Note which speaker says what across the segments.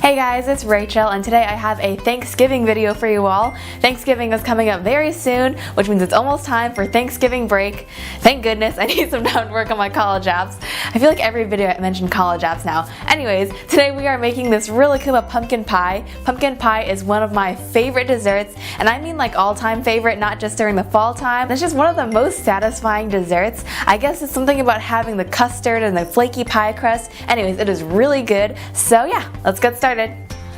Speaker 1: Hey guys, it's Rachel, and today I have a Thanksgiving video for you all. Thanksgiving is coming up very soon, which means it's almost time for Thanksgiving break. Thank goodness, I need some time to work on my college apps. I feel like every video I mention college apps now. Anyways, today we are making this Rilakkuma pumpkin pie. Pumpkin pie is one of my favorite desserts, and I mean like all-time favorite, not just during the fall time. It's just one of the most satisfying desserts. I guess it's something about having the custard and the flaky pie crust. Anyways, it is really good. So yeah, let's get started.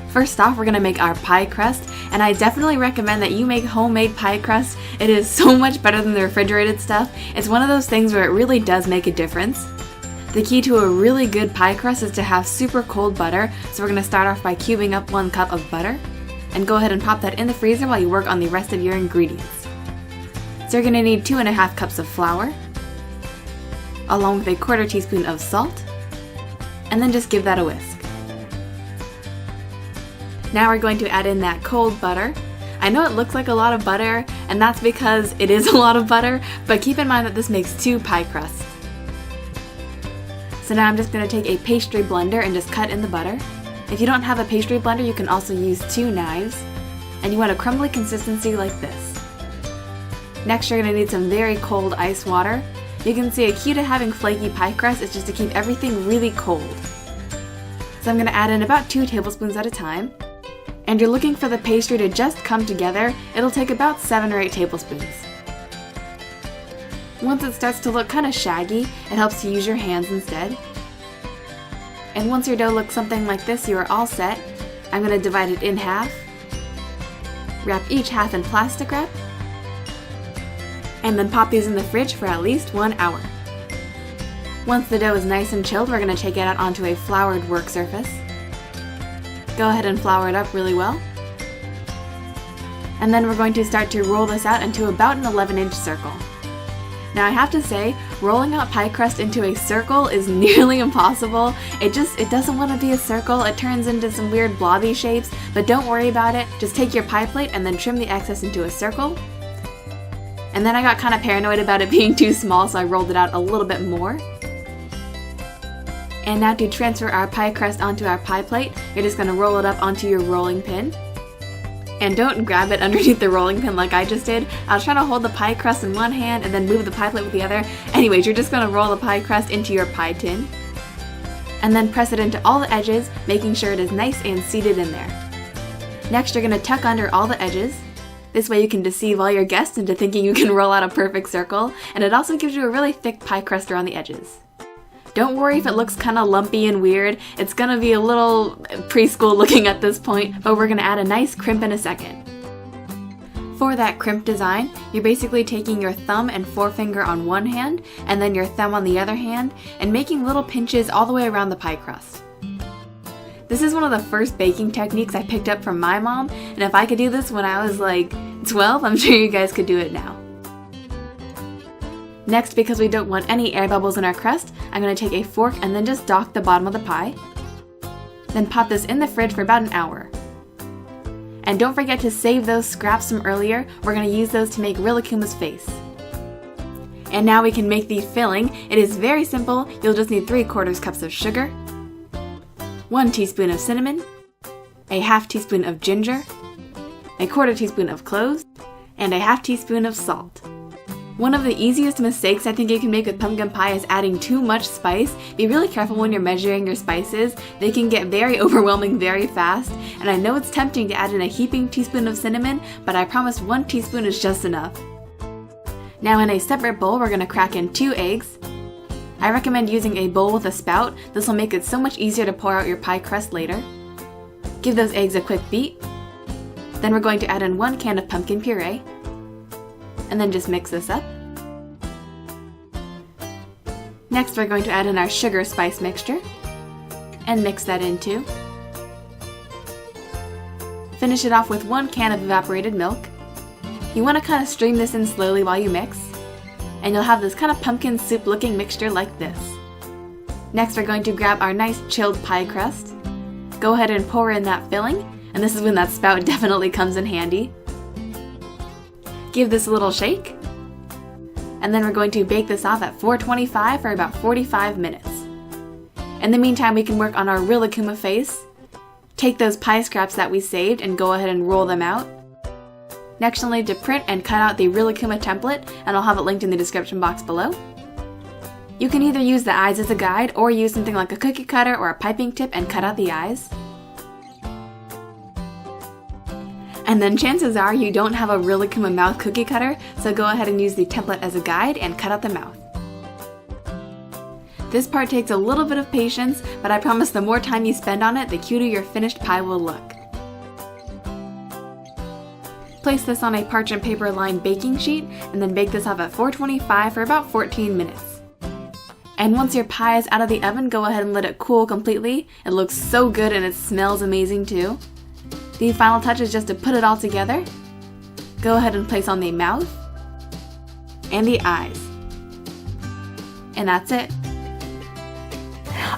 Speaker 1: First off, we're going to make our pie crust, and I definitely recommend that you make homemade pie crust. It is so much better than the refrigerated stuff. It's one of those things where it really does make a difference. The key to a really good pie crust is to have super cold butter, so we're going to start off by cubing up 1 cup of butter, and go ahead and pop that in the freezer while you work on the rest of your ingredients. So you're going to need 2½ cups of flour, along with 1/4 teaspoon of salt, and then just give that a whisk. Now we're going to add in that cold butter. I know it looks like a lot of butter, and that's because it is a lot of butter, but keep in mind that this makes 2 pie crusts. So now I'm just going to take a pastry blender and just cut in the butter. If you don't have a pastry blender, you can also use 2 knives, and you want a crumbly consistency like this. Next, you're going to need some very cold ice water. You can see a key to having flaky pie crust is just to keep everything really cold. So I'm going to add in about 2 tablespoons at a time. And you're looking for the pastry to just come together. It'll take about 7 or 8 tablespoons. Once it starts to look kind of shaggy, it helps to use your hands instead. And once your dough looks something like this, you are all set. I'm going to divide it in half, wrap each half in plastic wrap, and then pop these in the fridge for at least 1 hour. Once the dough is nice and chilled, we're going to take it out onto a floured work surface. Go ahead and flour it up really well. And then we're going to start to roll this out into about an 11-inch circle. Now I have to say, rolling out pie crust into a circle is nearly impossible. It doesn't want to be a circle. It turns into some weird blobby shapes, but don't worry about it. Just take your pie plate and then trim the excess into a circle. And then I got kind of paranoid about it being too small, so I rolled it out a little bit more. And now to transfer our pie crust onto our pie plate, you're just going to roll it up onto your rolling pin. And don't grab it underneath the rolling pin like I just did. I was trying to hold the pie crust in one hand and then move the pie plate with the other. Anyways, you're just going to roll the pie crust into your pie tin. And then press it into all the edges, making sure it is nice and seated in there. Next, you're going to tuck under all the edges. This way you can deceive all your guests into thinking you can roll out a perfect circle. And it also gives you a really thick pie crust around the edges. Don't worry if it looks kind of lumpy and weird. It's going to be a little preschool looking at this point, but we're going to add a nice crimp in a second. For that crimp design, you're basically taking your thumb and forefinger on one hand, and then your thumb on the other hand, and making little pinches all the way around the pie crust. This is one of the first baking techniques I picked up from my mom, and if I could do this when I was like 12, I'm sure you guys could do it now. Next, because we don't want any air bubbles in our crust, I'm going to take a fork and then just dock the bottom of the pie. Then pop this in the fridge for about an hour. And don't forget to save those scraps from earlier. We're going to use those to make Rilakkuma's face. And now we can make the filling. It is very simple. You'll just need 3/4 cups of sugar, 1 teaspoon of cinnamon, a 1/2 teaspoon of ginger, a 1/4 teaspoon of cloves, and a 1/2 teaspoon of salt. One of the easiest mistakes I think you can make with pumpkin pie is adding too much spice. Be really careful when you're measuring your spices. They can get very overwhelming very fast, and I know it's tempting to add in a heaping teaspoon of cinnamon, but I promise 1 teaspoon is just enough. Now in a separate bowl, we're going to crack in 2 eggs. I recommend using a bowl with a spout. This will make it so much easier to pour out your pie crust later. Give those eggs a quick beat. Then we're going to add in 1 can of pumpkin puree. And then just mix this up. Next, we're going to add in our sugar spice mixture and mix that in too. Finish it off with 1 can of evaporated milk. You want to kind of stream this in slowly while you mix, and you'll have this kind of pumpkin soup looking mixture like this. Next, we're going to grab our nice chilled pie crust. Go ahead and pour in that filling, and this is when that spout definitely comes in handy. Give this a little shake, and then we're going to bake this off at 425 for about 45 minutes. In the meantime, we can work on our Rilakkuma face. Take those pie scraps that we saved and go ahead and roll them out. Next you'll need to print and cut out the Rilakkuma template, and I'll have it linked in the description box below. You can either use the eyes as a guide or use something like a cookie cutter or a piping tip and cut out the eyes. And then chances are you don't have a Rilakkuma mouth cookie cutter, so go ahead and use the template as a guide and cut out the mouth. This part takes a little bit of patience, but I promise the more time you spend on it, the cuter your finished pie will look. Place this on a parchment paper lined baking sheet and then bake this off at 425 for about 14 minutes. And once your pie is out of the oven, go ahead and let it cool completely. It looks so good and it smells amazing too. The final touch is just to put it all together. Go ahead and place on the mouth and the eyes. And that's it.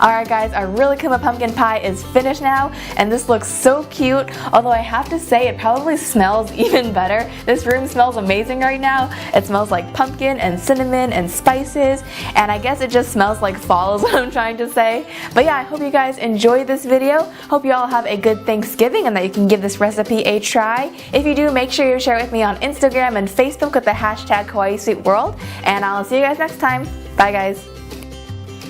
Speaker 1: Alright guys, our Rilakkuma pumpkin pie is finished now, and this looks so cute, although I have to say it probably smells even better. This room smells amazing right now. It smells like pumpkin and cinnamon and spices, and I guess it just smells like fall is what I'm trying to say. But yeah, I hope you guys enjoyed this video. Hope you all have a good Thanksgiving and that you can give this recipe a try. If you do, make sure you share it with me on Instagram and Facebook with the hashtag kawaiisweetworld, and I'll see you guys next time. Bye guys.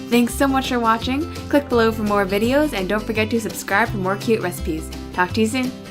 Speaker 1: Thanks so much for watching. Click below for more videos and don't forget to subscribe for more cute recipes. Talk to you soon.